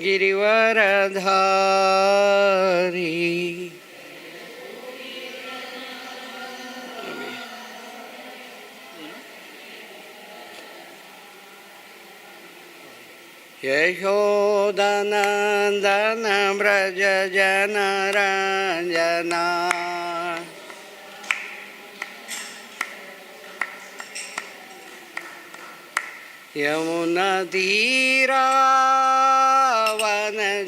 गिरिवरधारी यशोदनन्दन व्रज जनरञ्जना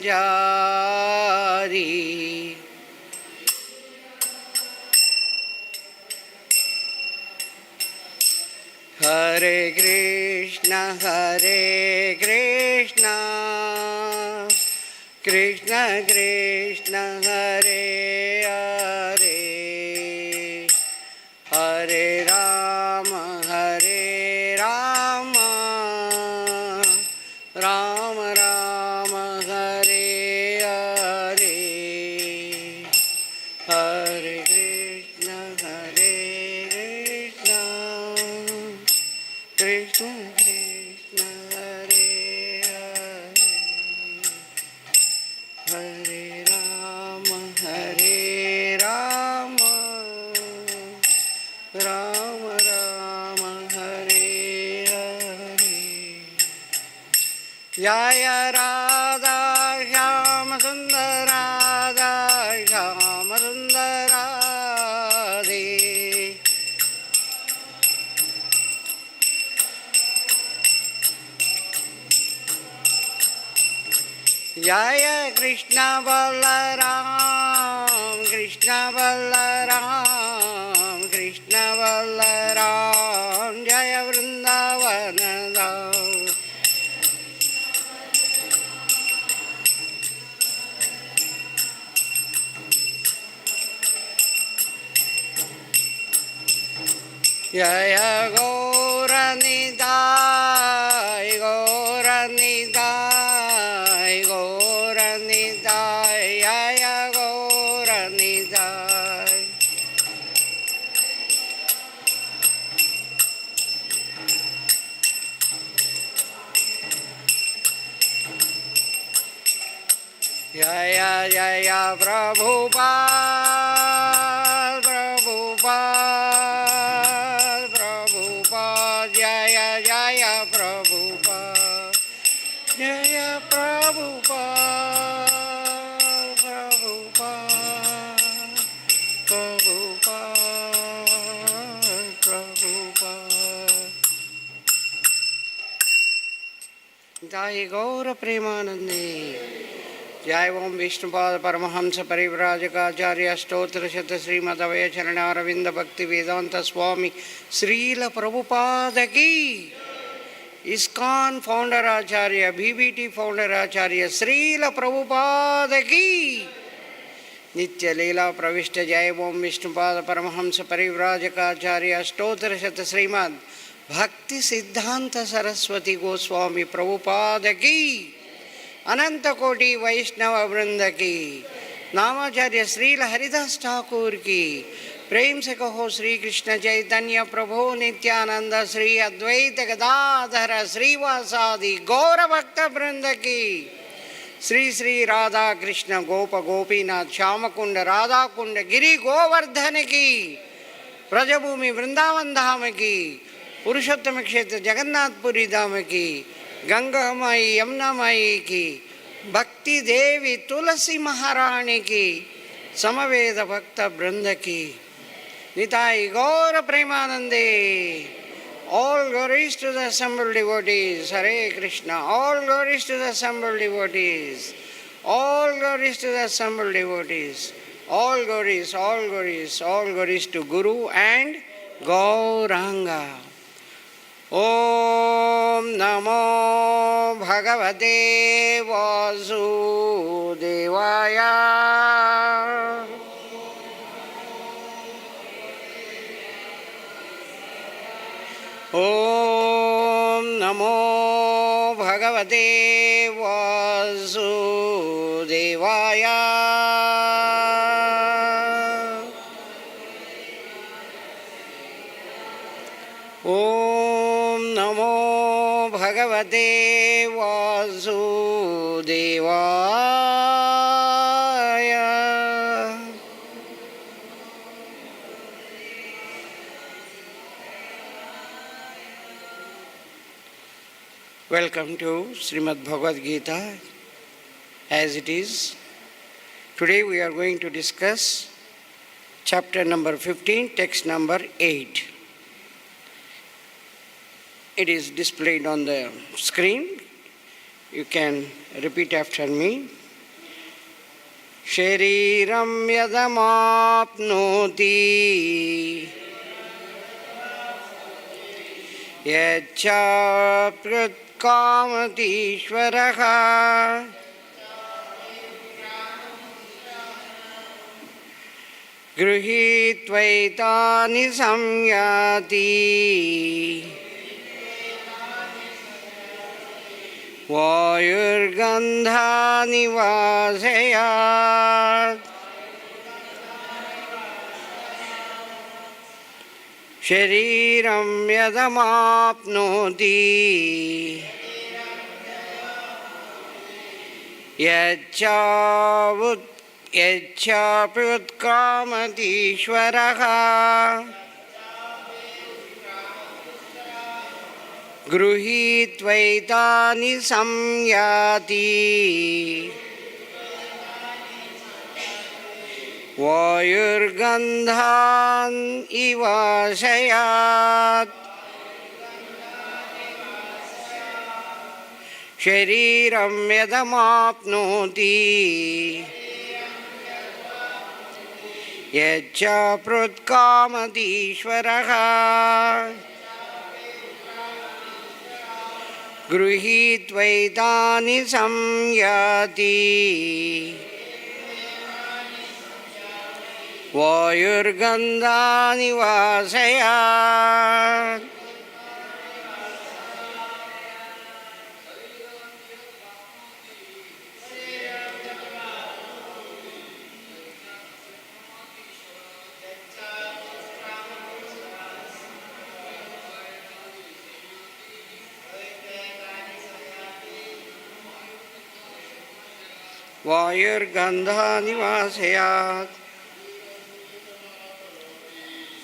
यमुनतीरावनचारी हरे कृष्ण कृष्ण कृष्ण हरे हरे हरे राम राम राम हरे हरे हरे कृष्ण कृष्ण कृष्ण हरे हरे हरे राम राम राम हरे हरे जय राधा श्याम सुंदर राधा श्याम सुंदर राधे जय कृष्ण बलराम जय वृंदावन धाम जय गौरनिताय जय गौरनिताय जय जय प्रभुपाद जय जय प्रभुपाद जय प्रभुपाद जय गौर प्रेमानंदे जय ओम विष्णुपाद परमहंस परिव्राजकाचार्य स्तोत्र शत श्रीमदवय चरणारविंद भक्ति वेदांत स्वामी श्रील प्रभुपाद की ISKCON फाउंडर आचार्य BBT फाउंडर आचार्य श्रील प्रभुपाद की नित्य लीला प्रविष्ट जय ओम विष्णुपाद परमहंस परिव्राजकाचार्य स्तोत्र शत श्रीमद भक्ति सिद्धांत सरस्वती गोस्वामी प्रभुपाद की अनंत कोटि वैष्णव वृंद की नामाचार्य श्रील हरिदास ठाकुर की प्रेम से कहो श्री कृष्ण चैतन्य प्रभु नित्यानंद श्री अद्वैत गदाधर श्रीवासादि गौर भक्त वृंद की श्री श्री राधा कृष्ण गोप गोपीनाथ श्याम कुंड राधा कुंड गिरि गोवर्धन की ब्रजभूमि वृंदावन धाम की पुरुषोत्तम क्षेत्र जगन्नाथपुरी धाम की गंगा माई यमुना माई की भक्ति देवी तुलसी महारानी की समवेद भक्त वृंद की निताई गौर प्रेमानंदे all glories to the assembled devotees Hare Krishna all glories to the assembled devotees all glories to the assembled devotees all glories to Guru and Gauranga Om Namo Bhagavate Vasudevaya Om Namo Bhagavate Vasudevaya Om Namo Bhagavate Bhagavate Vasudevaya. Welcome to Srimad Bhagavad Gita as it is. Today we are going to discuss chapter number 15, text number 8. It is displayed on the screen. You can repeat after me. śarīraṁ avāpnoti utkrāmatīśvaraḥ gṛhītvaitāni saṁyāti vāyur gandhān ivāśayāt śarīraṁ avāpnoti cāpy utkrāmatīśvaraḥ gṛhītvaitāni saṁyāti vāyur gandhān ivāśayāt śarīraṁ avāpnoti utkrāmatīśvaraḥ gṛhītvaitāni saṁyāti vāyur gandhān ivāśayāt. vāyur gandhān ivāśayāt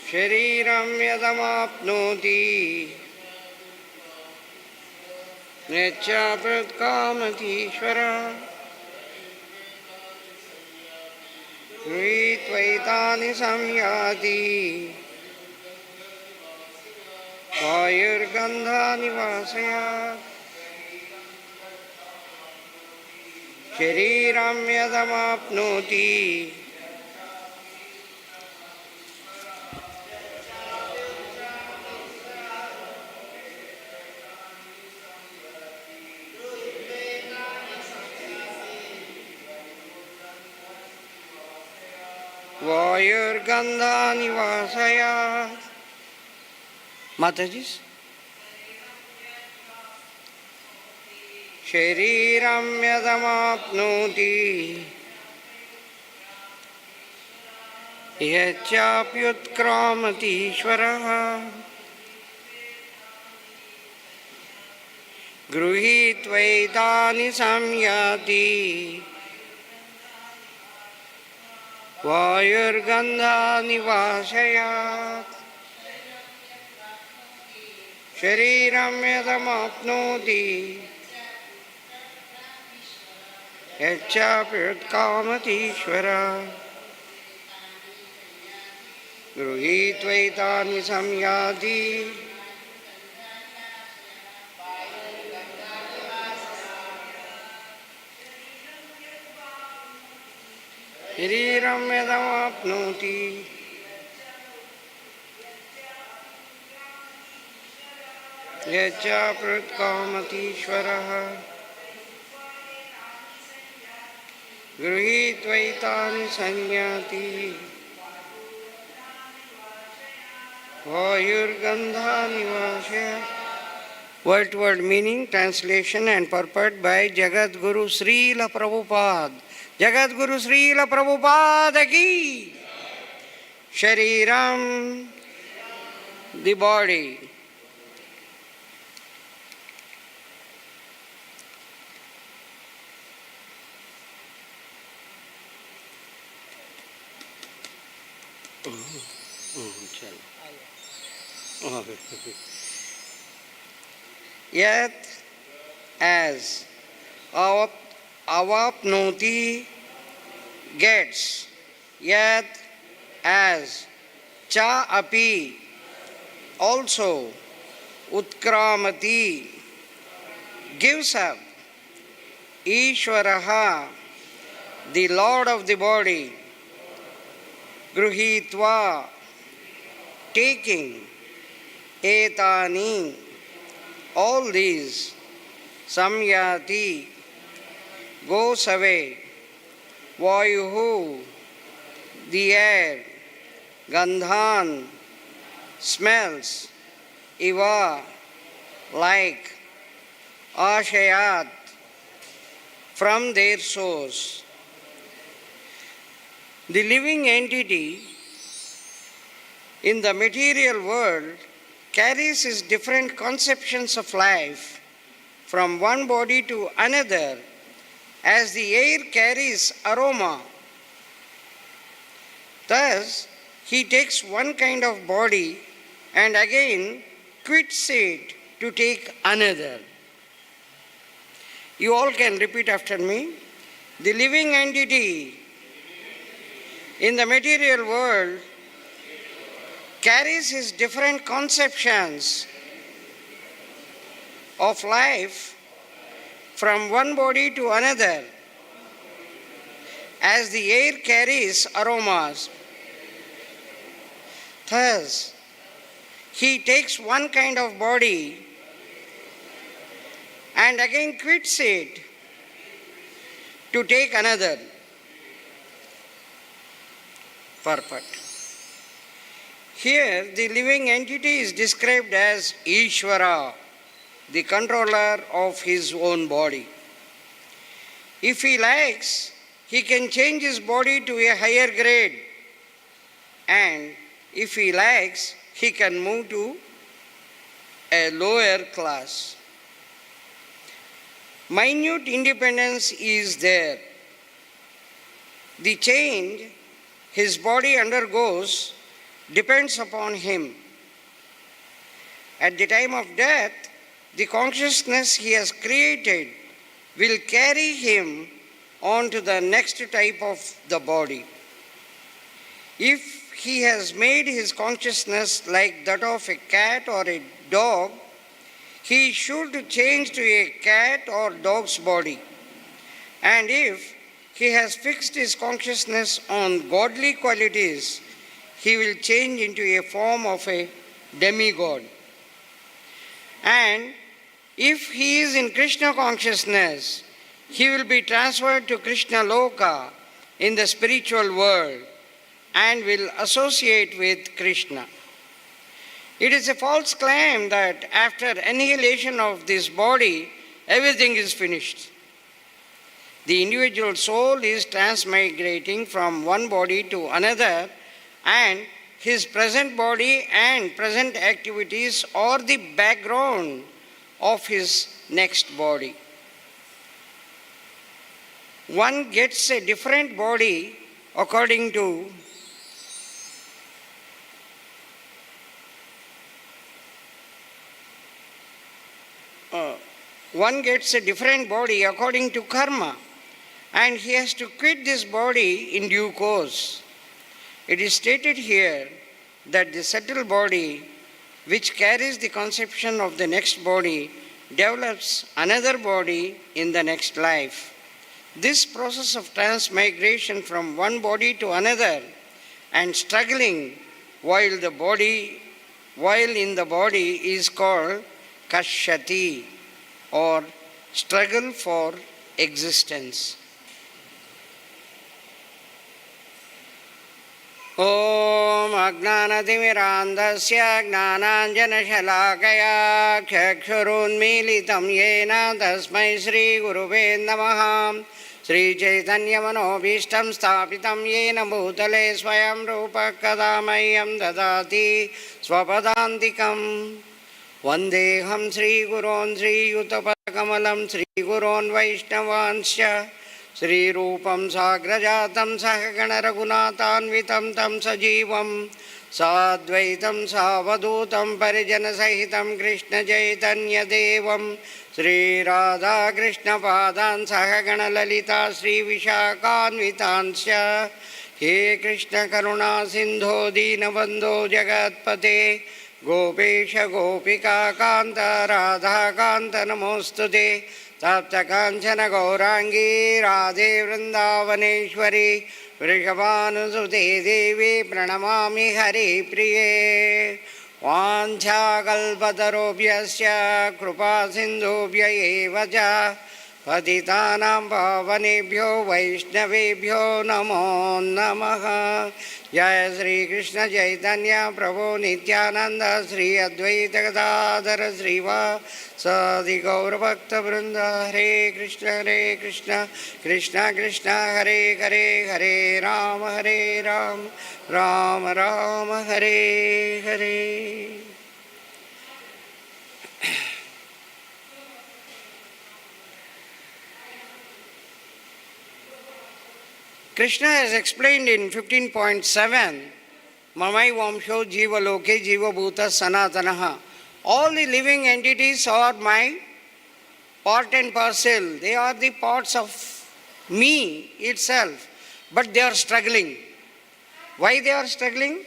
śarīraṁ avāpnoti cāpy utkrāmatīśvaraḥ gṛhītvaitāni saṁyāti vāyur gandhān ivāśayāt śarīraṁ avāpnoti vāyur gandhān ivāśayāt. Mataji. śarīraṁ avāpnoti cāpy utkrāmatīśvaraḥ gṛhītvaitāni saṁyāti vāyur gandhān ivāśayāt śarīraṁ avāpnoti cāpy utkrāmatīśvaraḥ gṛhītvaitāni saṁyāti śarīraṁ avāpnoti cāpy utkrāmatīśvaraḥ gṛhītvaitāni saṁyāti vāyur gandhān ivāśayāt. Word to word meaning, translation and purport by Jagat Guru Srila Prabhupada. Jagat Guru Srila Prabhupada ki. Śarīraṁ, the body. Yet as avāpnoti gets, yet as cāpy also utkrāmati gives up, īśvaraḥ, the Lord of the body, gṛhītvā, taking, etāni, all these, saṁyāti, goes away, vāyuḥ, the air, gandhān, smells, ivāśayāt, like, āśayāt, from their source. The living entity in the material world carries his different conceptions of life from one body to another, as the air carries aroma. Thus, he takes one kind of body and again quits it to take another. You all can repeat after me. The living entity in the material world carries his different conceptions of life from one body to another, as the air carries aromas. Thus, he takes one kind of body and again quits it to take another. Purport. Here, the living entity is described as īśvara, the controller of his own body. If he likes, he can change his body to a higher grade, and if he likes, he can move to a lower class. Minute independence is there. The change his body undergoes depends upon him. At the time of death, the consciousness he has created will carry him on to the next type of the body. If he has made his consciousness like that of a cat or a dog, he should change to a cat or dog's body. And if he has fixed his consciousness on godly qualities, he will change into a form of a demigod. And if he is in Kṛṣṇa consciousness, he will be transferred to Kṛṣṇaloka in the spiritual world and will associate with Kṛṣṇa. It is a false claim that after annihilation of this body, everything is finished. The individual soul is transmigrating from one body to another, and his present body and present activities are the background of his next body. One gets a different body according to karma, and he has to quit this body in due course. It is stated here that the subtle body, which carries the conception of the next body, develops another body in the next life. This process of transmigration from one body to another and struggling while in the body is called karṣati, or struggle for existence. Om Ajnanatimirandasya Gnananjanashalakaya Chakshurunmilitam Yena Tasmai Shri Guruve Namaha Shri Chaitanya Manobhishtam Sthapitam Yena Bhutale Swayam Rupa Kadamayam Dadati Swapadantikam Vandeham Shri Gurun Shri Yutapakamalam Shri Gurun Vaishnavansya श्रीरूपं साग्रजातं सहगणरघुनाथान्वितं तं सजीवं साद्वैतं सावधूतं परिजनसहितं कृष्णचैतन्यदेवं श्रीराधाकृष्णपादान् सहगणललिता श्रीविशाखान्वितांश्च हे कृष्णकरुणा सिन्धो दीनबन्धो जगत्पते गोपेश गोपिकान्त राधाकान्त नमोऽस्तुते तप्तकाञ्चन गौराङ्गी राधे वृन्दावनेश्वरी वृषभानुसुते देवी प्रणमामि हरिप्रिये वाञ्छाकल्पतरुभ्यश्च कृपासिन्धुभ्य एव च पतितानां पावनेभ्यो वैष्णवेभ्यो नमो नमः। जय श्री कृष्ण चैतन्य प्रभु नित्यानंद श्री अद्वैत गदाधर श्रीवासादि गौरभक्तवृंद। हरे Krishna Krishna Krishna Hare Hare Hare Ram Ram Ram Hare Hare. Kṛṣṇa has explained in 15.7, Mamai Vamsho Jiva Loke Jiva Bhuta Sanatanaha. All the living entities are my part and parcel. They are the parts of me itself. But they are struggling. Why they are struggling?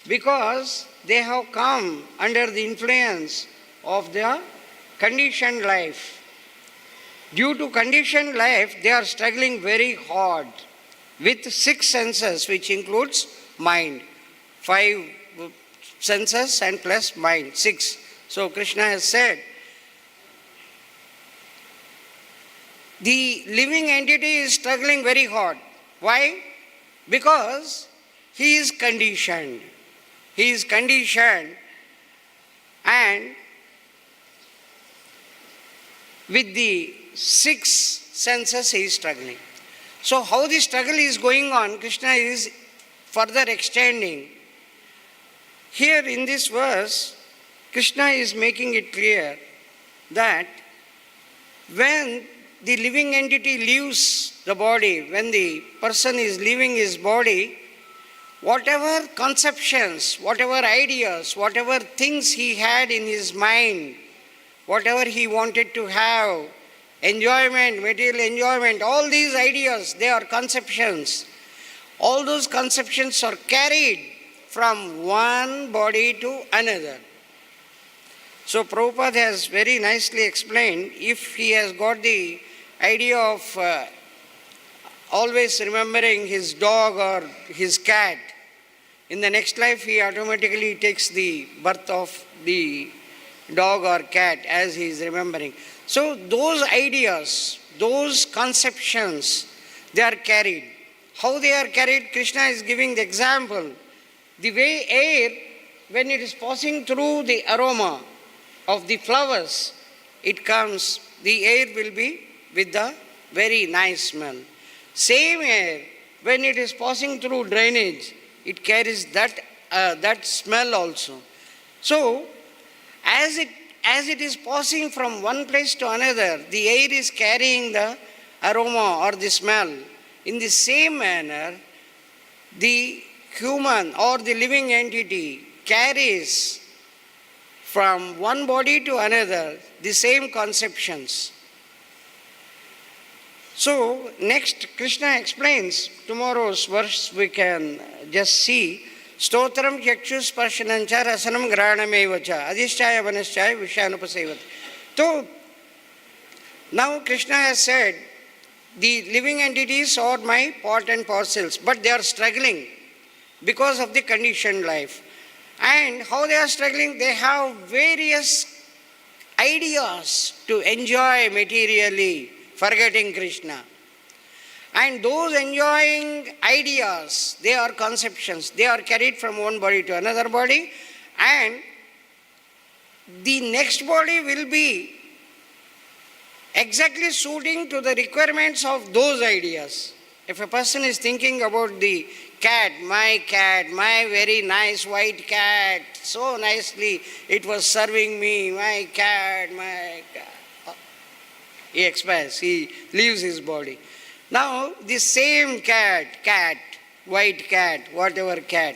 Because they have come under the influence of the conditioned life. Due to conditioned life, they are struggling very hard with 6 senses, which includes mind. 5 senses and plus mind, 6. So Kṛṣṇa has said, the living entity is struggling very hard. Why? Because he is conditioned. He is conditioned, and with the 6 senses he is struggling. So how the struggle is going on, Kṛṣṇa is further extending. Here in this verse, Kṛṣṇa is making it clear that when the living entity leaves the body, when the person is leaving his body, whatever conceptions, whatever ideas, whatever things he had in his mind, whatever he wanted to have, enjoyment, material enjoyment, all these ideas, they are conceptions. All those conceptions are carried from one body to another. So Prabhupada has very nicely explained, if he has got the idea of always remembering his dog or his cat, in the next life he automatically takes the birth of the dog or cat as he is remembering. So those ideas, those conceptions, they are carried. How they are carried? Kṛṣṇa is giving the example. The way air, when it is passing through the aroma of the flowers, it comes, the air will be with the very nice smell. Same air, when it is passing through drainage, it carries that smell also. So, as it is passing from one place to another, the air is carrying the aroma or the smell. In the same manner, the human or the living entity carries from one body to another the same conceptions. So, next Kṛṣṇa explains, tomorrow's verse we can just see, Stotram Yakshuspashanancha Rasanam Grānamevacha Adhishchaya Vanaschaya Vishanupasevati. So, now Kṛṣṇa has said, the living entities are my part and parcels, but they are struggling because of the conditioned life. And how they are struggling? They have various ideas to enjoy materially, forgetting Kṛṣṇa. And those enjoying ideas, they are conceptions. They are carried from one body to another body, and the next body will be exactly suiting to the requirements of those ideas. If a person is thinking about the cat, my very nice white cat, so nicely it was serving me, my cat. He expires, he leaves his body. Now, the same cat, white cat, whatever cat,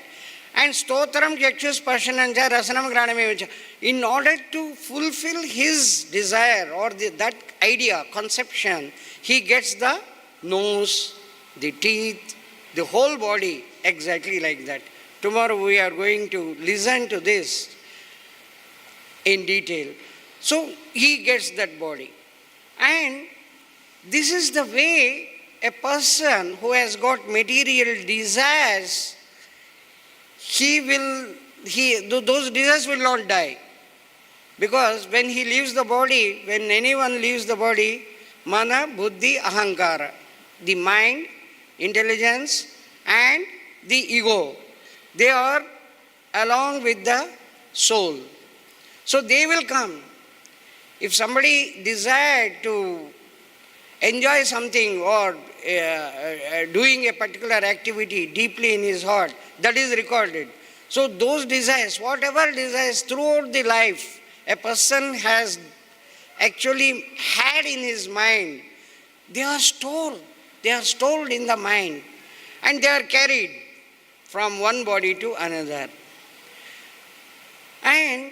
and stotram jakshus pashananja rasanam granam. In order to fulfill his desire or that idea, conception, he gets the nose, the teeth, the whole body exactly like that. Tomorrow we are going to listen to this in detail. So he gets that body. And this is the way a person who has got material desires, those desires will not die. Because when he leaves the body, when anyone leaves the body, mana, buddhi, ahankara, the mind, intelligence and the ego, they are along with the soul. So they will come. If somebody desired to enjoy something or doing a particular activity deeply in his heart, that is recorded. So those desires, whatever desires throughout the life a person has actually had in his mind, they are stored. They are stored in the mind and they are carried from one body to another. And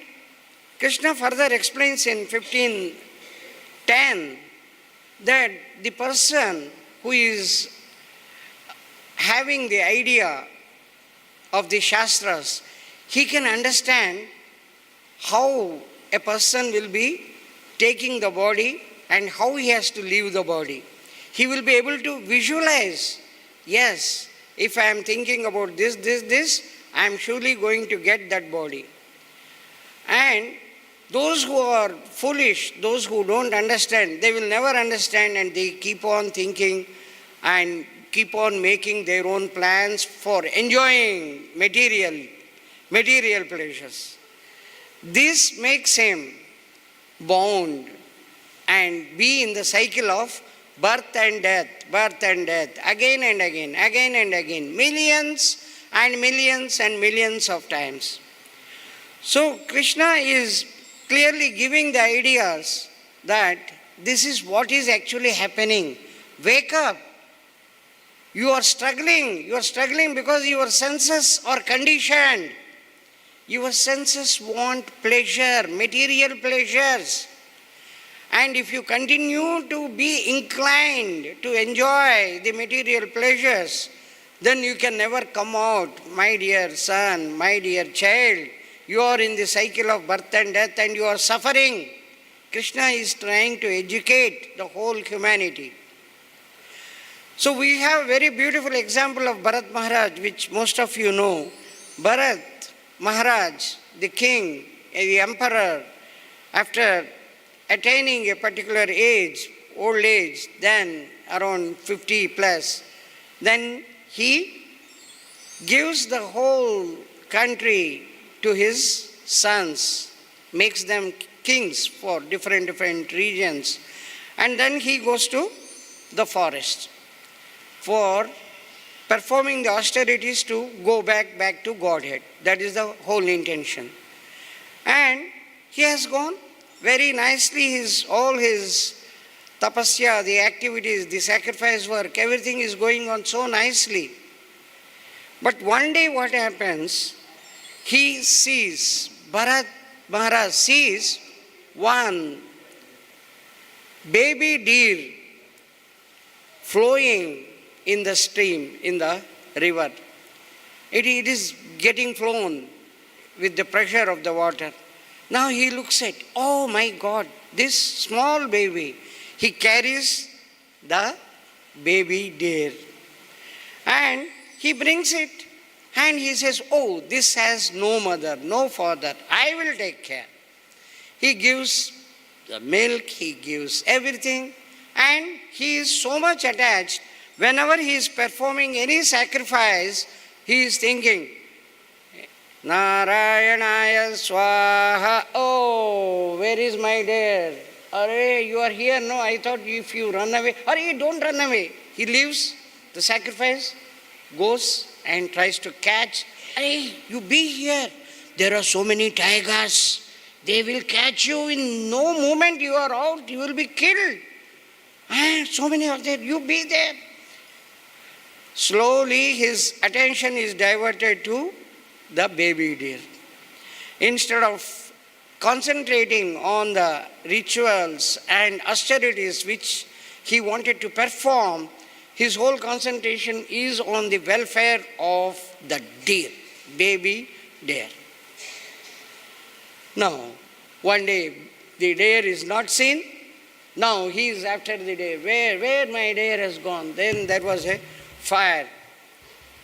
Kṛṣṇa further explains in 15.10 that the person who is having the idea of the Shastras, he can understand how a person will be taking the body and how he has to leave the body. He will be able to visualize, yes, if I am thinking about this, I am surely going to get that body. And those who are foolish, those who don't understand, they will never understand and they keep on thinking and keep on making their own plans for enjoying material pleasures. This makes him bound and be in the cycle of birth and death, again and again, millions and millions of times. So Kṛṣṇa is clearly giving the ideas that this is what is actually happening. Wake up. You are struggling because your senses are conditioned. Your senses want pleasure, material pleasures. And if you continue to be inclined to enjoy the material pleasures, then you can never come out, my dear son, my dear child. You are in the cycle of birth and death and you are suffering. Kṛṣṇa is trying to educate the whole humanity. So we have a very beautiful example of Bharat Maharaj, which most of you know. Bharat Maharaj, the king, the emperor, after attaining a particular age, old age, then around 50 plus, then he gives the whole country to his sons, makes them kings for different regions. And then he goes to the forest for performing the austerities to go back to Godhead. That is the whole intention. And he has gone very nicely, all his tapasya, the activities, the sacrifice work, everything is going on so nicely. But one day what happens, he sees, Bharat Maharaj sees one baby deer flowing in the stream, in the river. It is getting flown with the pressure of the water. Now he looks at, oh my God, this small baby, he carries the baby deer. And he brings it and he says, oh, this has no mother, no father, I will take care. He gives the milk, he gives everything, and he is so much attached. Whenever he is performing any sacrifice, he is thinking, Narayanaya Swaha, oh, where is my deer? Arey, you are here? No, I thought if you run away. Arey, don't run away. He leaves the sacrifice, goes and tries to catch. Arey, you be here. There are so many tigers. They will catch you in no moment you are out. You will be killed. And so many are there. You be there. slowly his attention is diverted to the baby deer. Instead of concentrating on the rituals and austerities which he wanted to perform, his whole concentration is on the welfare of the deer, baby deer. Now, one day the deer is not seen. Now he is after the deer. Where my deer has gone? Then there was a fire,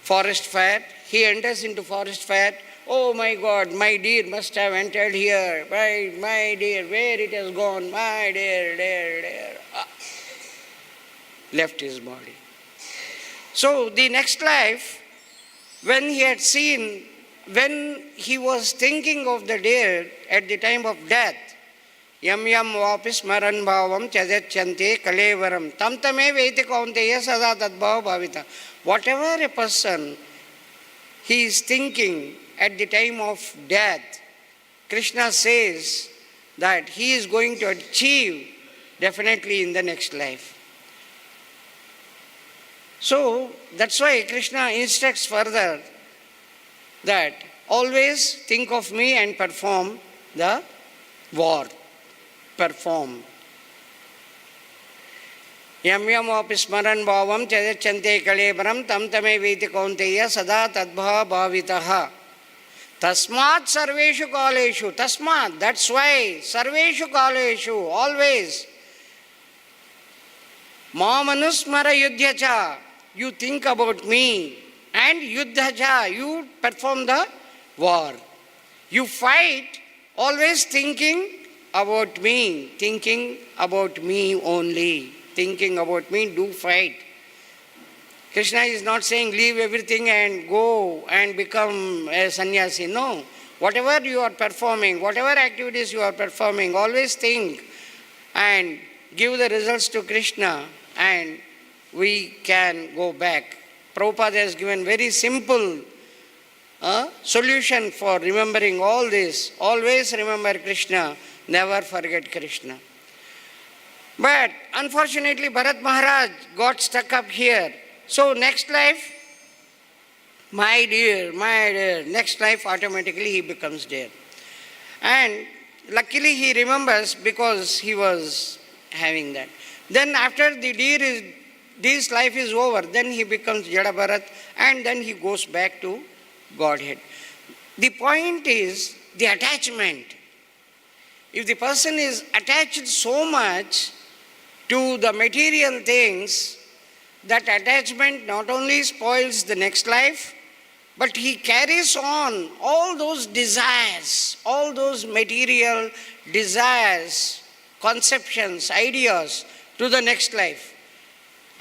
forest fire. He enters into forest fire. Oh my God, my deer must have entered here. My deer, where it has gone? My deer. Ah. Left his body. So the next life, when he had seen, when he was thinking of the deer at the time of death, yam vāpis maran bhavam chadachante kalevaram tam tame veiti kaunteya sada tadbhava bhavita. Whatever a person he is thinking at the time of death, Kṛṣṇa says that he is going to achieve definitely in the next life. So that's why Kṛṣṇa instructs further that always think of me and perform the war. Perform. Yam api smaran bhavam chadachante kalevaram tam tame veti kaunteya sada tadbhava bhavitaha. Tasmat sarveshu kaleshu. Tasmat, that's why sarveshu kaleshu, always. Mamanusmara yudhyacha, you think about me, and yuddhacha, you perform the war. You fight, always thinking about me only. Thinking about me, do fight. Kṛṣṇa is not saying leave everything and go and become a saṁyāti. No. Whatever you are performing, whatever activities you are performing, always think and give the results to Kṛṣṇa and we can go back. Prabhupada has given very simple solution for remembering all this. Always remember Kṛṣṇa, never forget Kṛṣṇa. But unfortunately Bharat Maharaj got stuck up here. So next life, my dear, next life automatically he becomes deer. And luckily he remembers because he was having that. Then after the deer's life is over, then he becomes Jada Bharat and then he goes back to Godhead. The point is the attachment. If the person is attached so much to the material things, that attachment not only spoils the next life, but he carries on all those desires, all those material desires, conceptions, ideas to the next life,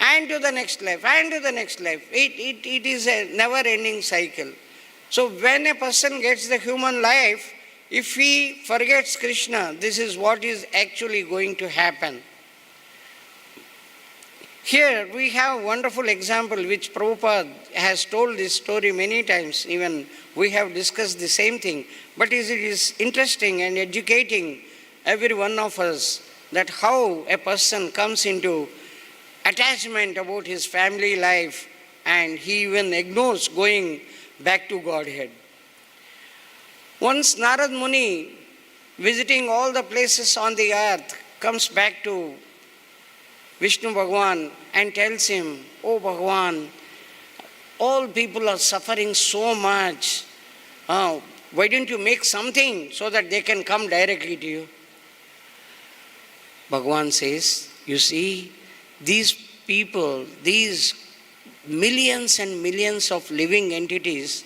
and to the next life, and to the next life. It is a never-ending cycle. So when a person gets the human life, if he forgets Kṛṣṇa, this is what is actually going to happen. Here we have a wonderful example which Prabhupada has told this story many times. Even we have discussed the same thing. But it is interesting and educating every one of us that how a person comes into attachment about his family life and he even ignores going back to Godhead. Once Narad Muni, visiting all the places on the earth, comes back to Vishnu Bhagavan and tells him, "Oh Bhagavan, all people are suffering so much. Why don't you make something so that they can come directly to you?" Bhagavan says, "You see, these people, these millions and millions of living entities,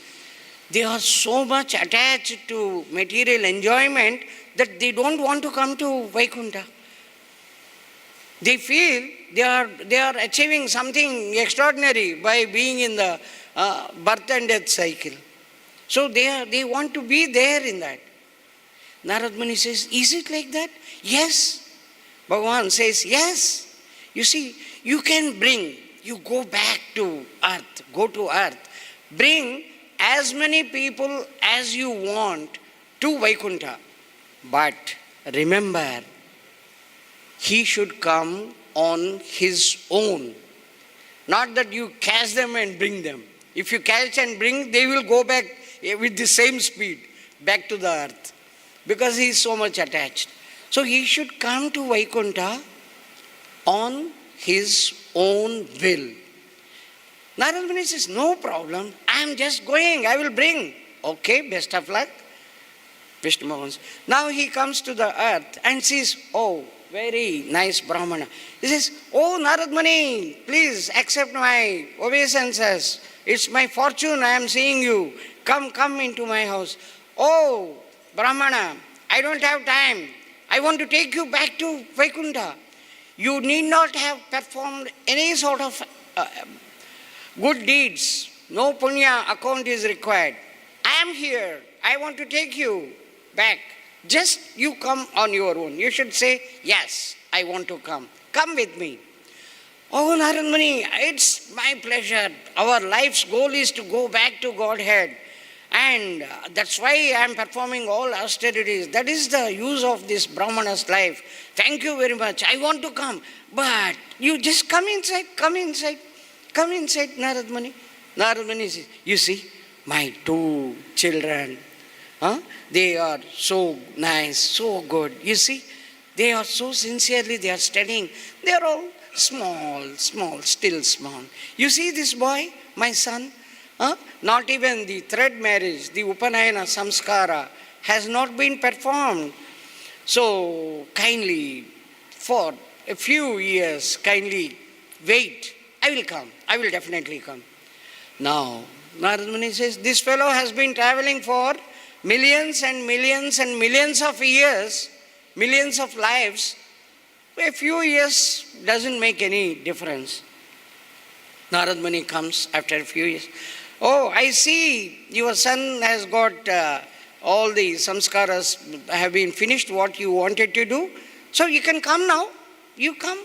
they are so much attached to material enjoyment that they don't want to come to Vaikuntha. They feel they are achieving something extraordinary by being in the birth and death cycle. So they want to be there in that." Narad Muni says, "Is it like that?" "Yes." Bhagavan says, "Yes. You see, you can bring, you go back to earth, go to earth, bring as many people as you want to Vaikuntha. But remember, he should come on his own. Not that you catch them and bring them. If you catch and bring, they will go back with the same speed, back to the earth. Because he is so much attached. So he should come to Vaikuntha on his own will. Narada Muni says, no problem, I am just going, I will bring. Okay, best of luck. Vishnu Bhagavan says, now he comes to the earth and sees, oh, very nice Brahmana. He says, oh Narada Muni, please accept my obeisances. It's my fortune, I am seeing you. Come into my house. Oh, Brahmana, I don't have time. I want to take you back to Vaikuntha. You need not have performed any sort of good deeds. No punya account is required. I am here. I want to take you back. Just you come on your own. You should say, yes, I want to come. Come with me. Oh, Narada Muni, it's my pleasure. Our life's goal is to go back to Godhead. And that's why I am performing all austerities. That is the use of this Brahmana's life. Thank you very much. I want to come. But you just come inside, Narada Muni. Narada Muni says, you see, my two children, they are so nice, so good. You see, they are so sincerely, they are studying. They are all small, still small. You see this boy, my son? Not even the thread marriage, the Upanayana samskara has not been performed. So kindly, for a few years, kindly wait. I will come. I will definitely come. Now, Narada Muni says, this fellow has been traveling for millions and millions and millions of years, millions of lives. A few years doesn't make any difference. Narada Muni comes after a few years. Oh, I see your son has got all the samskaras have been finished, what you wanted to do. So you can come now. You come.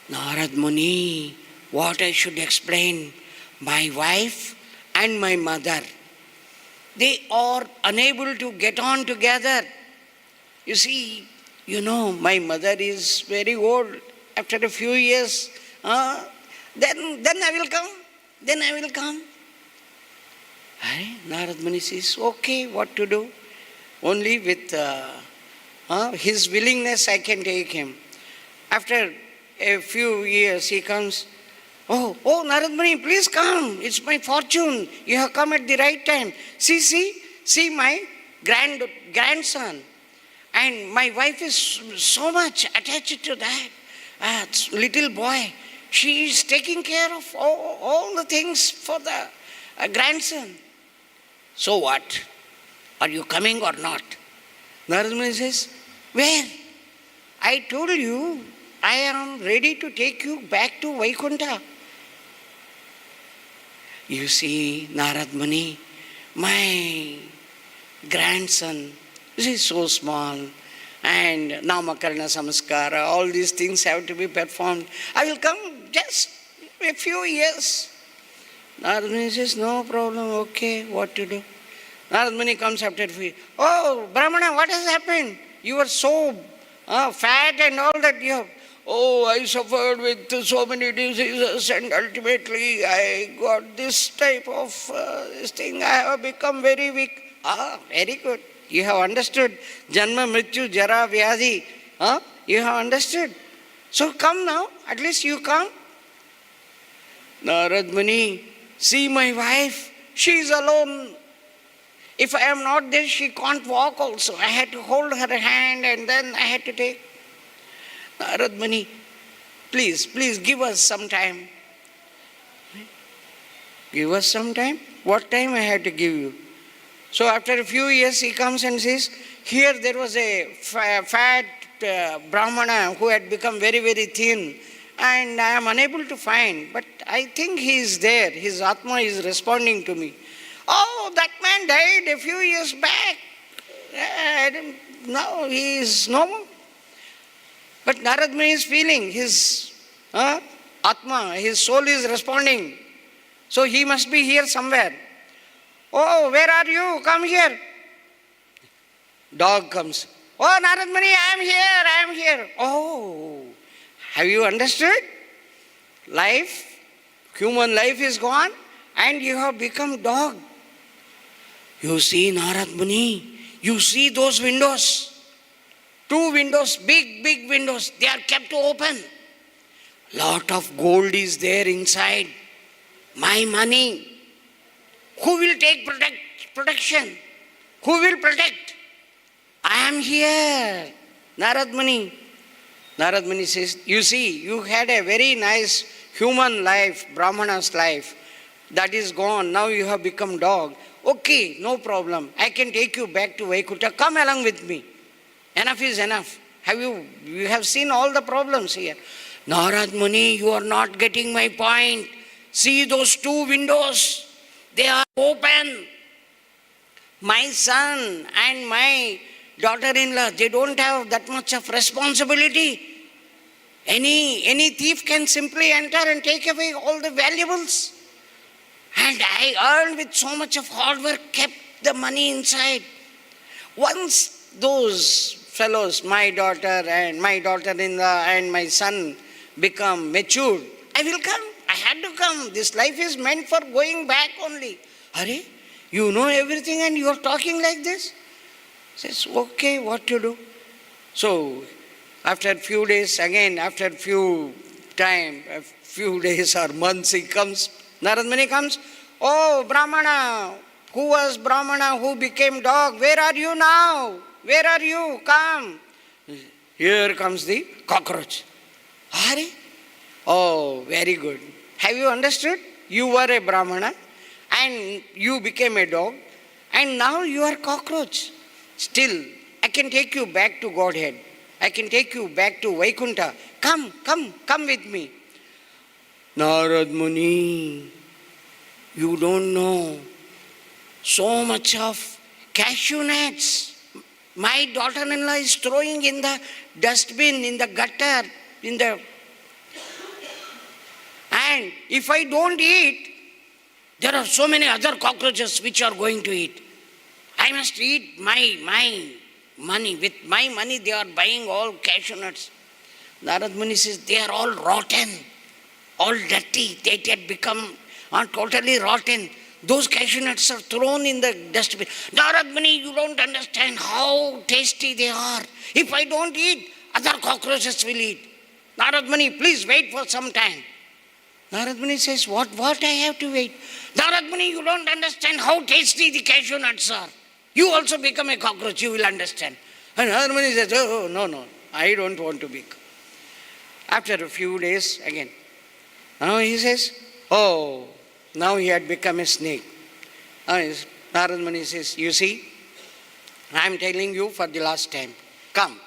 Narada Muni, what I should explain, my wife and my mother, they are unable to get on together. You see, my mother is very old. After a few years, then I will come. Narada Muni says, okay, what to do? Only with his willingness I can take him. After a few years he comes, oh Narada Muni, please come. It's my fortune. You have come at the right time. See my grandson. And my wife is so much attached to that little boy. She is taking care of all the things for the grandson. So what? Are you coming or not? Narada Muni says, where? I told you, I am ready to take you back to Vaikuntha. You see, Narada Muni, my grandson, this is so small, and namakarana samskara, all these things have to be performed. I will come just a few years. Narada Muni says, no problem, okay, what to do? Narada Muni comes after a few years. Oh, Brahmana, what has happened? You were so fat and all that you have. Oh, I suffered with so many diseases and ultimately I got this type of this thing. I have become very weak. Very good. You have understood. Janma, Mrityu, Jara, Vyadhi. You have understood. So come now. At least you come. Narada Muni, see my wife. She is alone. If I am not there, she can't walk also. I had to hold her hand and then I had to take. Narada Muni, please give us some time. Give us some time? What time I had to give you? So after a few years he comes and says, here there was a fat Brahmana who had become very, very thin and I am unable to find, but I think he is there. His Atma is responding to me. Oh, that man died a few years back. Now he is no more. But Narada Muni is feeling his Atma, his soul is responding. So he must be here somewhere. Oh, where are you? Come here. Dog comes. Oh, Narada Muni, I am here. Oh, have you understood? life, human life is gone, and you have become dog. You see, Narad Muni, you see those windows, 2 windows, big windows, they are kept open. Lot of gold is there inside. My money. Who will take protection? Who will protect? I am here. Narad Muni. Narad Muni says, you see, you had a very nice human life, Brahmana's life. That is gone. Now you have become dog. Okay, no problem. I can take you back to Vaikuntha. Come along with me. Enough is enough. You have seen all the problems here. Narad Muni, you are not getting my point. See those 2 windows. They are open. My son and my daughter-in-law, they don't have that much of responsibility. Any thief can simply enter and take away all the valuables. And I earned with so much of hard work, kept the money inside. Once those fellows, my daughter and my daughter-in-law and my son become matured, I will come. I had to come. This life is meant for going back only. Hare, you know everything and you are talking like this? Says, okay, what to do? So, after a few days, again, after a few days or months, he comes. Narad Muni comes. Oh, Brahmana, who was Brahmana, who became dog? Where are you now? Where are you? Come. Here comes the cockroach. Hare? Oh, very good. Have you understood? You were a Brahmana and you became a dog and now you are cockroach. Still, I can take you back to Godhead. I can take you back to Vaikuntha. Come with me. Narad Muni, you don't know. So much of cashew nuts. My daughter-in-law is throwing in the dustbin, in the gutter, and if I don't eat, there are so many other cockroaches which are going to eat. I must eat my money. With my money they are buying all cashew nuts. Narad Muni says, they are all rotten, all dirty. They had become totally rotten. Those cashew nuts are thrown in the dustbin. Narad Muni, you don't understand how tasty they are. If I don't eat, other cockroaches will eat. Narad Muni, please wait for some time. Narad Muni says, what I have to wait? Narad Muni, you don't understand how tasty the cashew nuts are. You also become a cockroach, you will understand. And Narad Muni says, oh, no, I don't want to become. After a few days, again. Now he says, oh, now he had become a snake. Narad Muni says, you see, I am telling you for the last time, come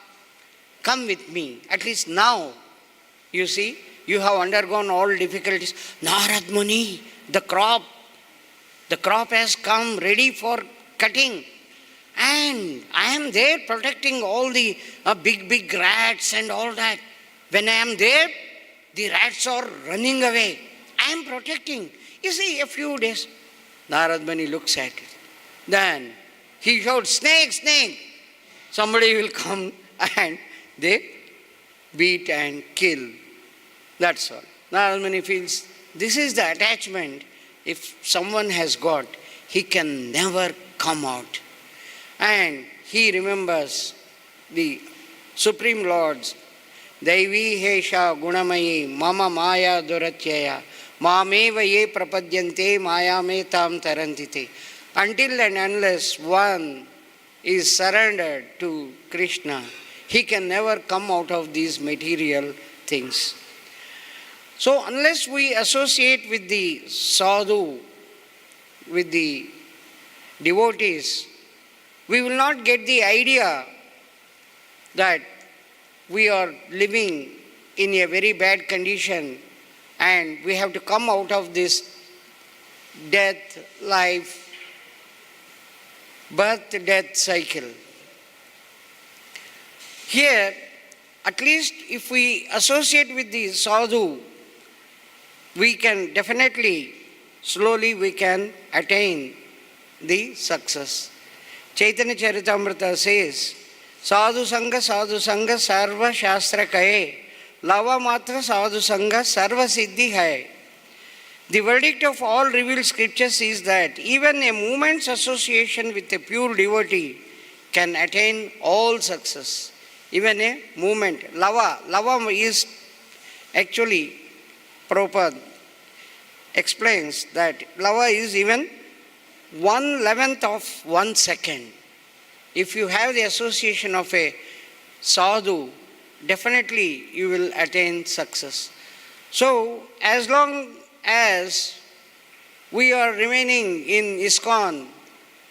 with me. At least now, you see, you have undergone all difficulties. Narad Muni, the crop has come ready for cutting. And I am there protecting all the big rats and all that. When I am there, the rats are running away. I am protecting. You see, a few days, Narad Muni looks at it. Then he shouts, snake. Somebody will come and they beat and kill. That's all. Narad Muni feels this is the attachment. If someone has got, he can never come out. And he remembers the Supreme Lord's Daivi Hesha Gunamayi Mama Maya Duratyaya Mameva Ye Prapadyante Maya Me Tam Tarantite. Until and unless one is surrendered to Kṛṣṇa, he can never come out of these material things. So unless we associate with the sadhu, with the devotees, we will not get the idea that we are living in a very bad condition and we have to come out of this death, life, birth, death cycle. Here, at least if we associate with the sadhu, we can definitely, slowly we can attain the success. Chaitanya Charitamrita says, Sadhu Sangha Sarva Shastra Kaye lava matra sadhu sangha sarva siddhi hai. The verdict of all revealed scriptures is that even a moment's association with a pure devotee can attain all success. Even a moment. Lava is actually, Prabhupada explains that lava is even 1/11th of 1 second. If you have the association of a sadhu, definitely you will attain success. So, as long as we are remaining in ISKCON,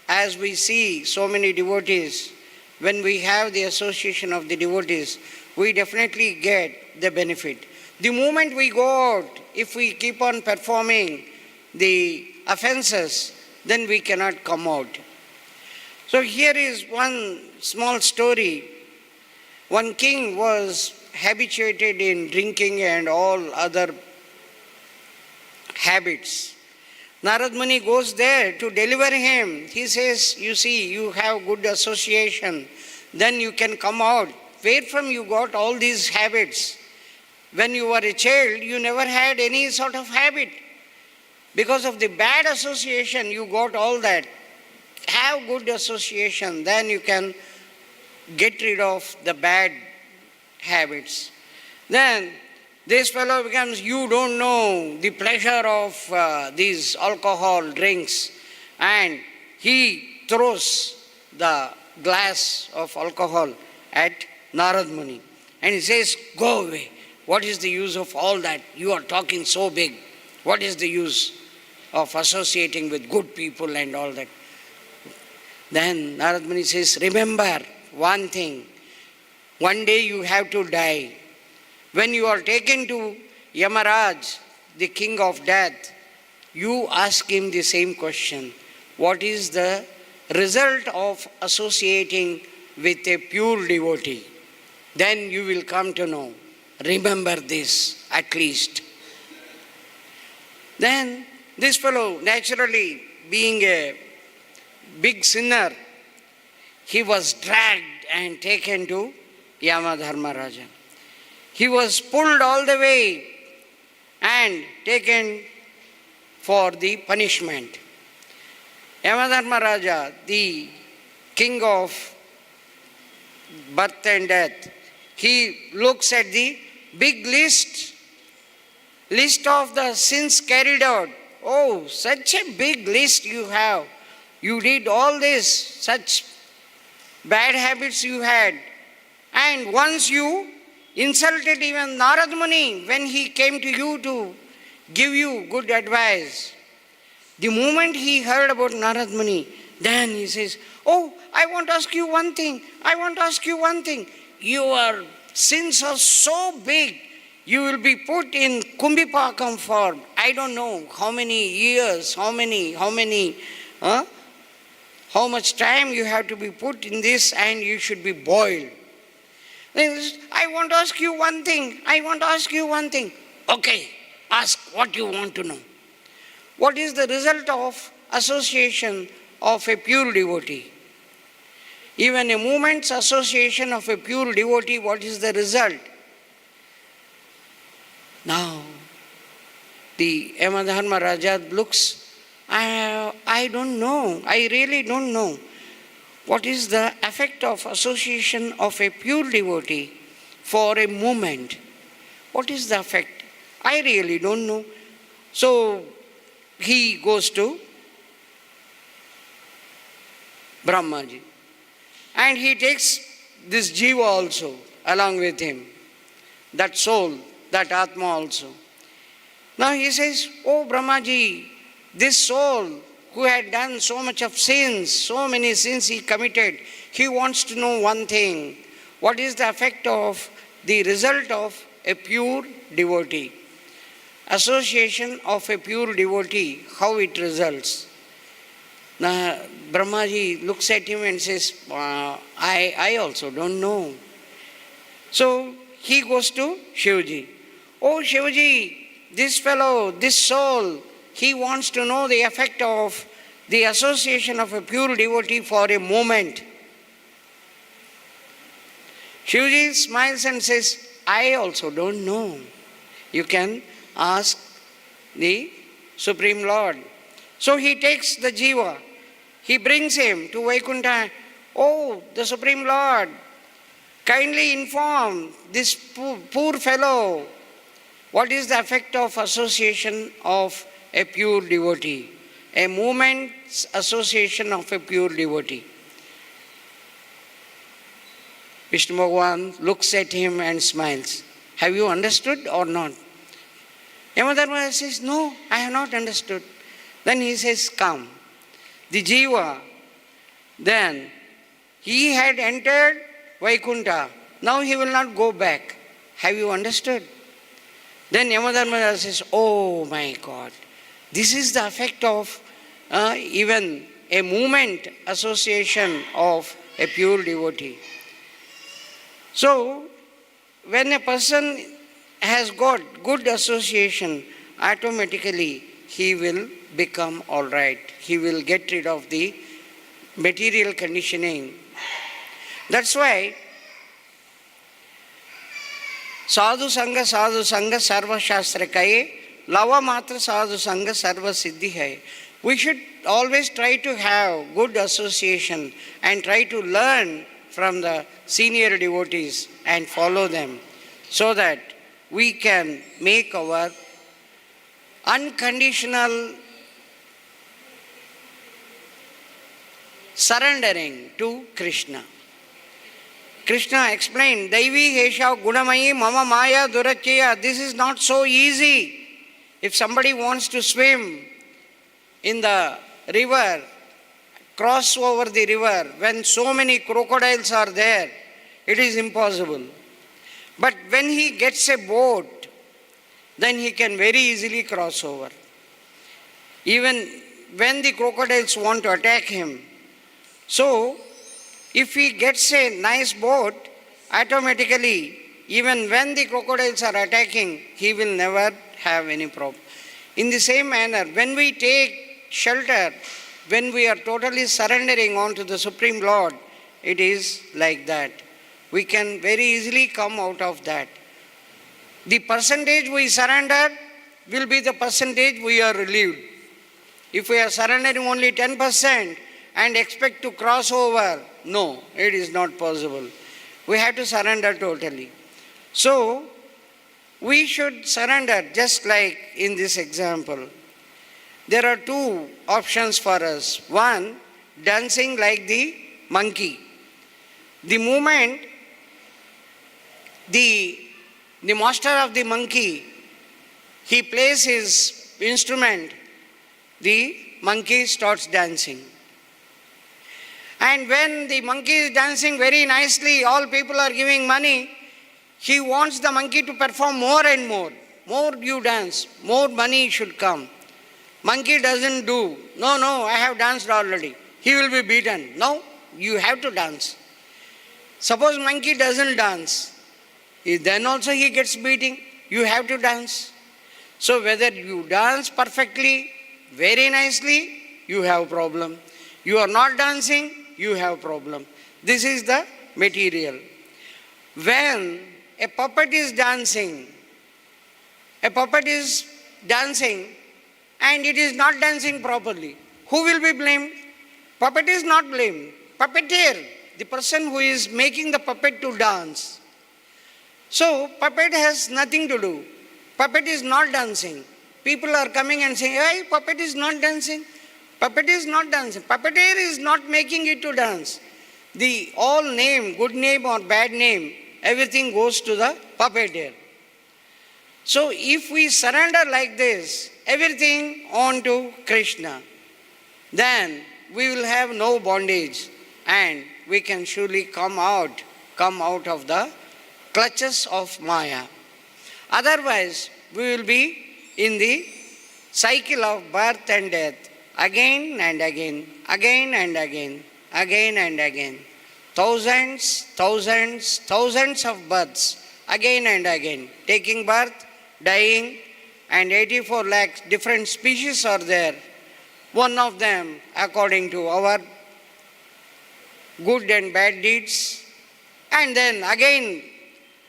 as we see so many devotees, when we have the association of the devotees, we definitely get the benefit. The moment we go out, if we keep on performing the offenses, then we cannot come out. So here is one small story. One king was habituated in drinking and all other habits. Narad Muni goes there to deliver him. He says, you see, you have good association, then you can come out. Where from you got all these habits? When you were a child, you never had any sort of habit. Because of the bad association, you got all that. Have good association, then you can get rid of the bad habits. Then this fellow becomes, you don't know the pleasure of these alcohol drinks, and he throws the glass of alcohol at Narad Muni. And he says, go away. What is the use of all that? You are talking so big. What is the use of associating with good people and all that? Then Narad Muni says, remember one thing. One day you have to die. When you are taken to Yamaraj, the king of death, you ask him the same question. What is the result of associating with a pure devotee? Then you will come to know. Remember this at least. Then this fellow, naturally being a big sinner, he was dragged and taken to Yamadharmaraja. He was pulled all the way and taken for the punishment. Yamadharmaraja, the king of birth and death, he looks at the big list of the sins carried out. Oh, such a big list you have. You did all this, such bad habits you had. And once you insulted even Narad Muni when he came to you to give you good advice. The moment he heard about Narad Muni, then he says, oh, I want to ask you one thing. Your sins are so big, you will be put in Kumbhipakam for I don't know how many years, how much time you have to be put in this, and you should be boiled. I want to ask you one thing. Okay, ask what you want to know. What is the result of association of a pure devotee? Even a moment's association of a pure devotee, what is the result? Now, the Yamadharma Raja looks, I don't know, I really don't know. What is the effect of association of a pure devotee for a moment? What is the effect? I really don't know. So, he goes to Brahmaji. And he takes this jiva also along with him. That soul, that atma also. Now he says, oh Brahmaji, this soul who had done so much of sins, so many sins he committed, he wants to know one thing. What is the effect of the result of a pure devotee? Association of a pure devotee, how it results? Now Brahmaji looks at him and says, I also don't know. So he goes to Shivji. Oh Shivji, this fellow, this soul, he wants to know the effect of the association of a pure devotee for a moment. Shivji smiles and says, I also don't know. You can ask the Supreme Lord. So he takes the jiva, he brings him to Vaikuntha. Oh, the Supreme Lord, kindly inform this poor fellow what is the effect of association of a pure devotee, a moment's association of a pure devotee. Vishnu Bhagavan looks at him and smiles. Have you understood or not? Yamadharma says, no, I have not understood. Then he says, come. The jiva, then he had entered Vaikuntha. Now he will not go back. Have you understood? Then Yamadharma says, oh my God, this is the effect of even a moment association of a pure devotee. So, when a person has got good association, automatically he will become all right. He will get rid of the material conditioning. That's why sadhu sanga sarva shastra kaye, lava matra sadhu sanga sarva siddhi hai. We should always try to have good association and try to learn from the senior devotees and follow them so that we can make our unconditional surrendering to Kṛṣṇa. Kṛṣṇa explained, Daivi hesha gunamayi mama maya durachya. This is not so easy. If somebody wants to swim in the river, cross over the river, when so many crocodiles are there, it is impossible. But when he gets a boat, then he can very easily cross over. Even when the crocodiles want to attack him. So, if he gets a nice boat, automatically, even when the crocodiles are attacking, he will never have any problem. In the same manner, when we take shelter, when we are totally surrendering on to the Supreme Lord, it is like that. We can very easily come out of that. The percentage we surrender will be the percentage we are relieved. If we are surrendering only 10% and expect to cross over, no, it is not possible. We have to surrender totally. So, we should surrender just like in this example. There are two options for us. One, dancing like the monkey. The moment the master of the monkey, he plays his instrument, the monkey starts dancing. And when the monkey is dancing very nicely, all people are giving money, he wants the monkey to perform more and more. More you dance, more money should come. Monkey doesn't do, no, I have danced already. He will be beaten. No, you have to dance. Suppose monkey doesn't dance, then also he gets beating. You have to dance. So whether you dance perfectly, very nicely, you have problem. You are not dancing, you have problem. This is the material. When a puppet is dancing and it is not dancing properly, who will be blamed? Puppet is not blamed. Puppeteer, the person who is making the puppet to dance. So, puppet has nothing to do. Puppet is not dancing. People are coming and saying, hey, puppet is not dancing. Puppet is not dancing. Puppeteer is not making it to dance. The all name, good name or bad name, everything goes to the puppeteer. So, if we surrender like this, everything on to Kṛṣṇa, then we will have no bondage and we can surely come out of the clutches of Maya. Otherwise, we will be in the cycle of birth and death, again and again, again and again, again and again. Thousands of births, again and again, taking birth, dying, and 84 lakhs different species are there. One of them according to our good and bad deeds. And then again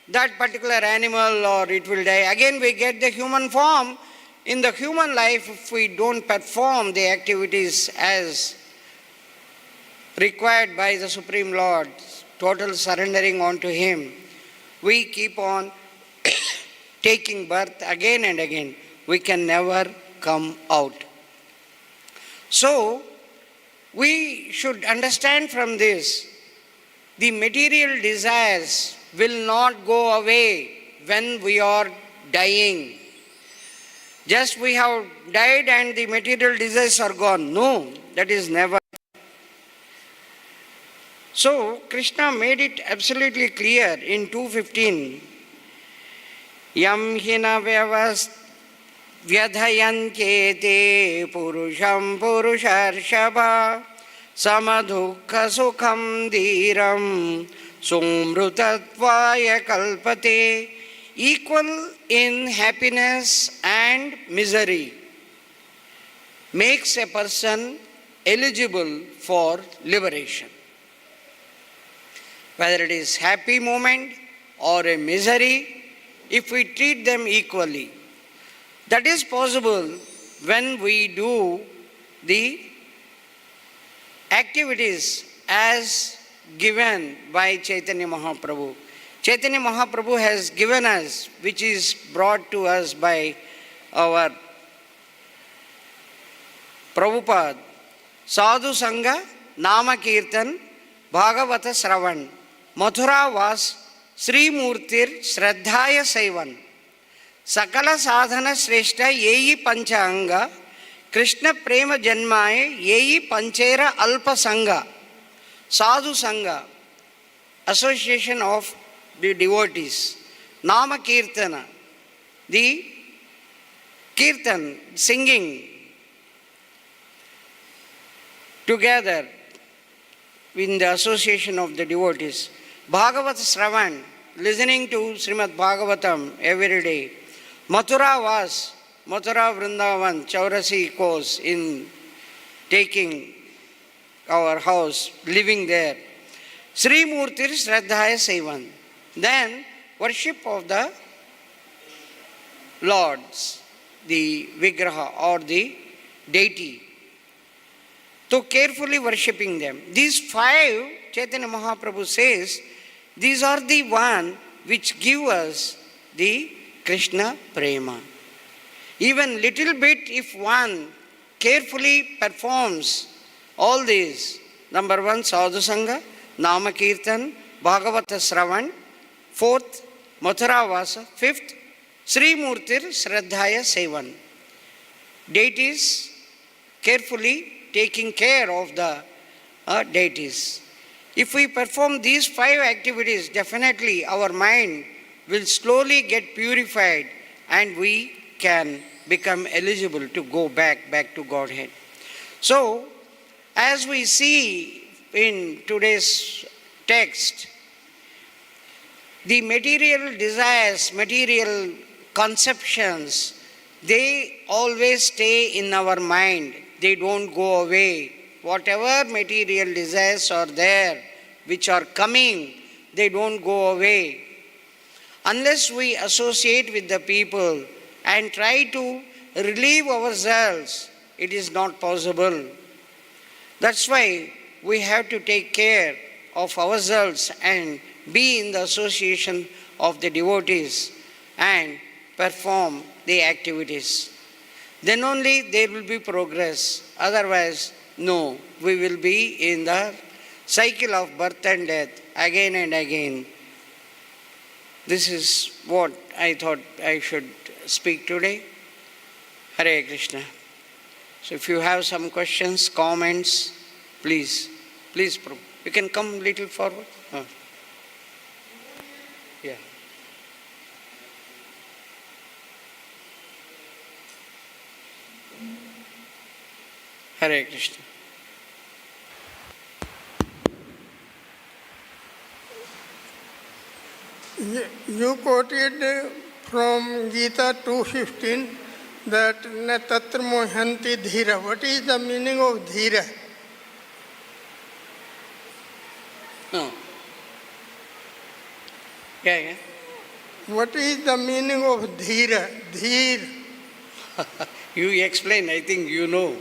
that particular animal or it will die. Again we get the human form. In the human life, if we don't perform the activities as required by the Supreme Lord, total surrendering onto Him, we keep on taking birth again and again. We can never come out. So, we should understand from this, the material desires will not go away when we are dying. Just we have died and the material desires are gone. No, that is never. So, Kṛṣṇa made it absolutely clear in 2:15. Yam hina vyadhayantyete purusham purusharshava samadukha sukham dhiram sumrutattvaya kalpate. Equal in happiness and misery makes a person eligible for liberation. Whether it is happy moment or a misery, if we treat them equally, that is possible when we do the activities as given by Chaitanya Mahaprabhu. Chaitanya Mahaprabhu has given us, which is brought to us by our Prabhupada, Sadhu Sangha, Nama Kirtan, Bhagavata Sravan, Mathura Vas, Sri Murtir, Shraddhaya Saivan, Sakala Sadhana Shreshta, Yeyi Panchanga, Krishna Prema Janmaye, Yeyi Panchera Alpa Sangha, Sadhu Sangha, association of the devotees, Nama Kirtana, the Kirtan, singing together in the association of the devotees, Bhagavata Sravan, listening to Srimad Bhagavatam every day, Mathura Vas, Mathura Vrindavan, Chaurasi course in taking our house, living there, Sri Murtir Shraddhaya Saivan. Then worship of the Lords, the Vigraha or the deity. So carefully worshipping them. These five, Chaitanya Mahaprabhu says, these are the one which give us the Kṛṣṇa Prema. Even little bit if one carefully performs all these, number one, Sadhu Sangha, Nama Kirtan, Bhagavata Sravan, fourth, Mathura Vasa, fifth, Sri Murtir Shraddhaya Sevan. Deities, carefully taking care of the deities. If we perform these five activities, definitely our mind will slowly get purified and we can become eligible to go back to Godhead. So, as we see in today's text, the material desires, material conceptions, they always stay in our mind. They don't go away. Whatever material desires are there, which are coming, they don't go away. Unless we associate with the people and try to relieve ourselves, it is not possible. That's why we have to take care of ourselves and be in the association of the devotees and perform the activities. Then only there will be progress. Otherwise, no, we will be in the cycle of birth and death again and again. This is what I thought I should speak today. Hare Krishna. So if you have some questions, comments, please, Prabhu. You can come a little forward. Yeah. Hare Krishna. You quoted from Gita 2:15 that na tatra mohanti dhira. What is the meaning of dhira? No. Yeah. what is the meaning of dhīra? Dhīr. You explain, I think you know.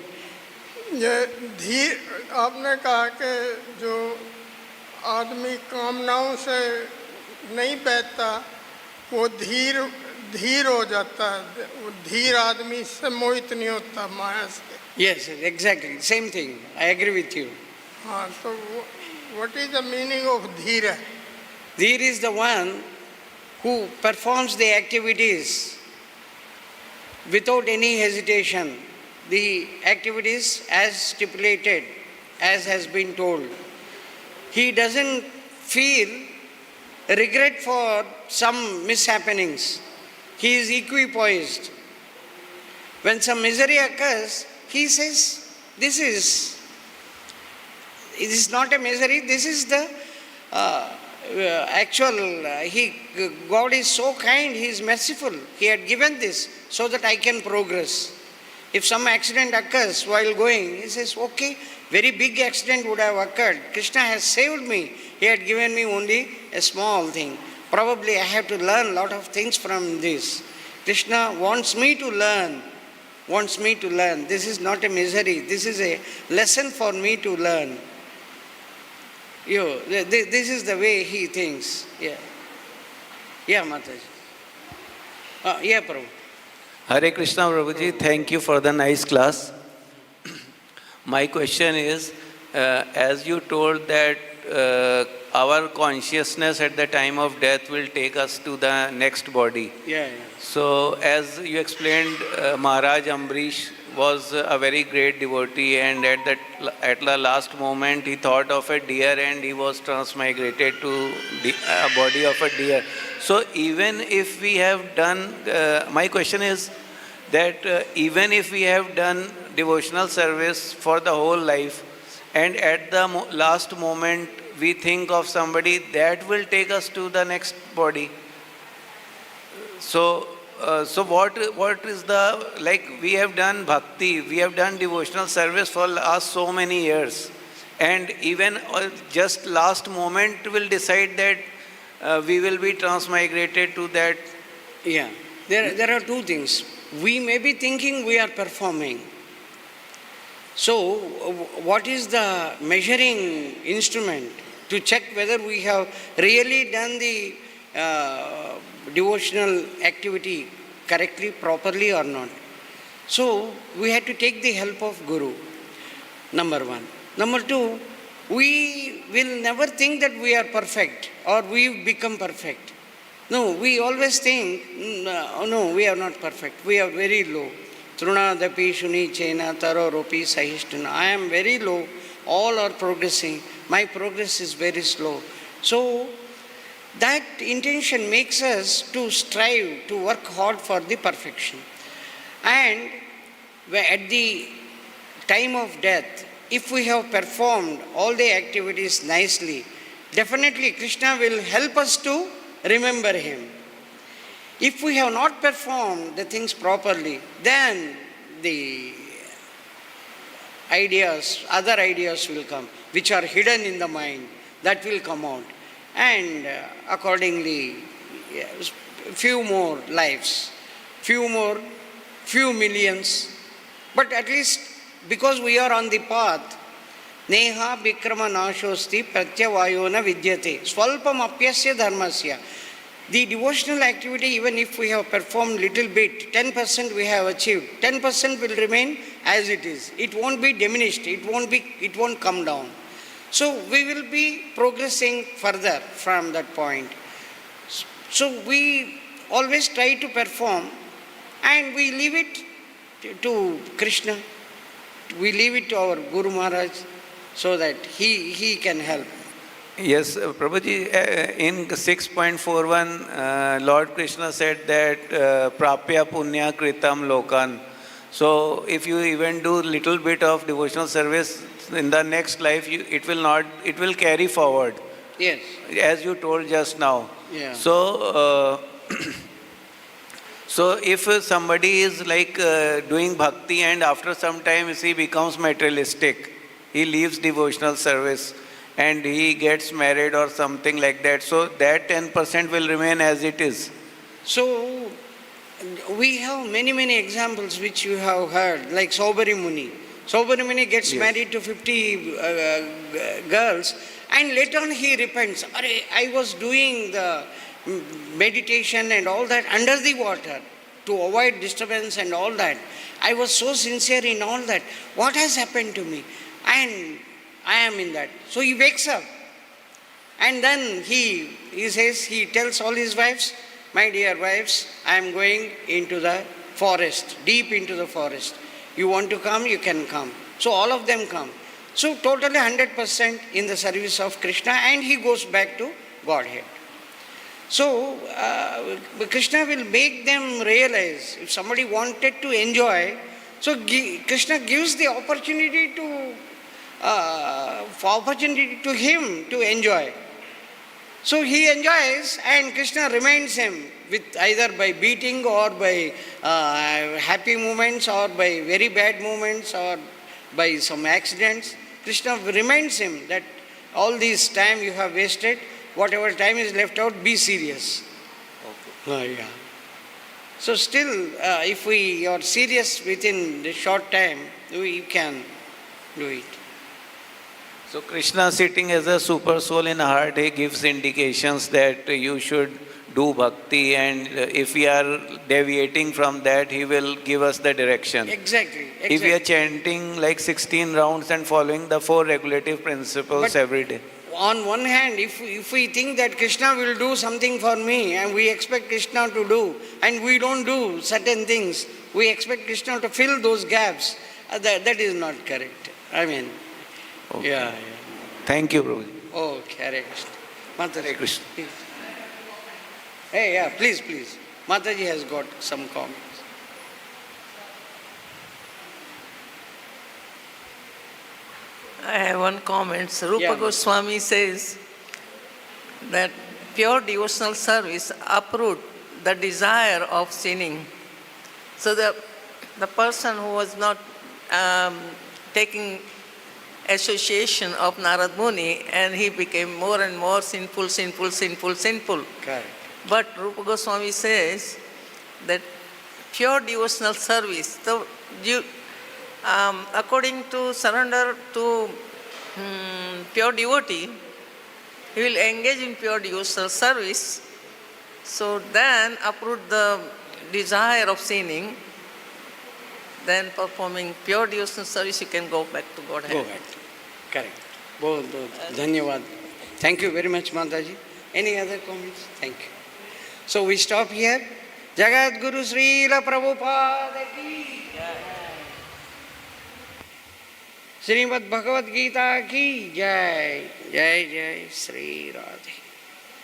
ये धीर आपने कहा कि जो आदमी कामनाओं से नहीं बैठता वो धीर धीर हो जाता है, वो धीर आदमी से मोहित नहीं होता माया से. Yes, exactly. Same thing. I agree with you. हाँ, तो what is the meaning of धीर? Dhir is the one who performs the activities without any hesitation. The activities as stipulated, as has been told. He doesn't feel regret for some mishappenings. He is equipoised. When some misery occurs, he says, it is not a misery, this is the God is so kind, He is merciful. He had given this so that I can progress. If some accident occurs while going, he says, okay, very big accident would have occurred. Kṛṣṇa has saved me. He had given me only a small thing. Probably I have to learn a lot of things from this. Kṛṣṇa wants me to learn. This is not a misery. This is a lesson for me to learn. This is the way he thinks. Yeah. Yeah, Mataji. Yeah, Prabhu. Hare Krishna, Prabhuji. Thank you for the nice class. My question is, as you told that our consciousness at the time of death will take us to the next body. Yeah. So, as you explained, Maharaj Ambrish was a very great devotee, and at the last moment he thought of a deer and he was transmigrated to a body of a deer. So even if we have done, my question is that even if we have done devotional service for the whole life, and at the last moment we think of somebody, that will take us to the next body. So what is the, like, we have done bhakti, we have done devotional service for last so many years, and even just last moment will decide that we will be transmigrated to that. Yeah, there are two things. We may be thinking we are performing. So what is the measuring instrument to check whether we have really done the devotional activity correctly, properly or not? So we had to take the help of Guru, number one. Number two, we will never think that we are perfect or we become perfect. No, we always think, no, we are not perfect. We are very low. Trunadapi shuni chena taro ropi sahishtana. I am very low. All are progressing. My progress is very slow. So that intention makes us to strive, to work hard for the perfection. And at the time of death, if we have performed all the activities nicely, definitely Kṛṣṇa will help us to remember Him. If we have not performed the things properly, then the other ideas will come, which are hidden in the mind, that will come out. And accordingly, few more lives, few millions, but at least because we are on the path, neha vikrama nashosti pratyavayona vidyate swalpam apyasya dharmasya. The devotional activity, even if we have performed little bit, 10% we have achieved, 10% will remain as it is. It won't be diminished, it won't come down. So we will be progressing further from that point. So we always try to perform, and we leave it to Kṛṣṇa. We leave it to our Guru Maharaj so that he can help. Yes, Prabhuji, in 6.41, Lord Kṛṣṇa said that prapya punya kritam lokan. So if you even do little bit of devotional service in the next life, it will carry forward. Yes. As you told just now. Yeah. So, so if somebody is like doing bhakti and after some time he becomes materialistic, he leaves devotional service and he gets married or something like that, so that 10% will remain as it is. So we have many examples which you have heard, like Saubari Muni. Saubari Muni gets married to 50 girls, and later on he repents. I was doing the meditation and all that under the water to avoid disturbance and all that. I was so sincere in all that. What has happened to me? And I am in that. So he wakes up. And then he says, he tells all his wives, my dear wives, I am going into the forest, deep into the forest. You want to come, you can come. So all of them come. So totally 100% in the service of Kṛṣṇa, and he goes back to Godhead. So Kṛṣṇa will make them realize, if somebody wanted to enjoy, so Kṛṣṇa gives the opportunity to him to enjoy. So he enjoys, and Kṛṣṇa reminds him with either by beating or by happy moments or by very bad moments or by some accidents. Kṛṣṇa reminds him that all this time you have wasted, whatever time is left out, be serious. Okay. Yeah. So still, if we are serious within the short time, we can do it. So Kṛṣṇa sitting as a super soul in heart, he gives indications that you should do bhakti, and if we are deviating from that, he will give us the direction. Exactly. If we are chanting like 16 rounds and following the 4 regulative principles every day. On one hand, if we think that Kṛṣṇa will do something for me and we expect Kṛṣṇa to do, and we don't do certain things, we expect Kṛṣṇa to fill those gaps, that is not correct. I mean, okay. Yeah. Thank you, Prabhu. Oh, Hare Krishna. Mataji, Hare Krishna. please. Hey, yeah, please. Mataji has got some comments. I have one comment. Rupa Yeah. Goswami says that pure devotional service uproot the desire of sinning. So the person who was not taking association of Narad Muni, and he became more and more sinful. Correct. But Rupa Goswami says that pure devotional service, according to surrender to pure devotee, he will engage in pure devotional service. So then uproot the desire of sinning. Then performing pure devotional service, you can go back to Godhead. Go back. Correct. Both. Dhanyavad. Thank you very much, Mataji. Any other comments? Thank you. So we stop here. Jagat Guru Srila Prabhupada ki jai. Srimad Bhagavad Gita ki jai. Jai Jai Sri Radhe.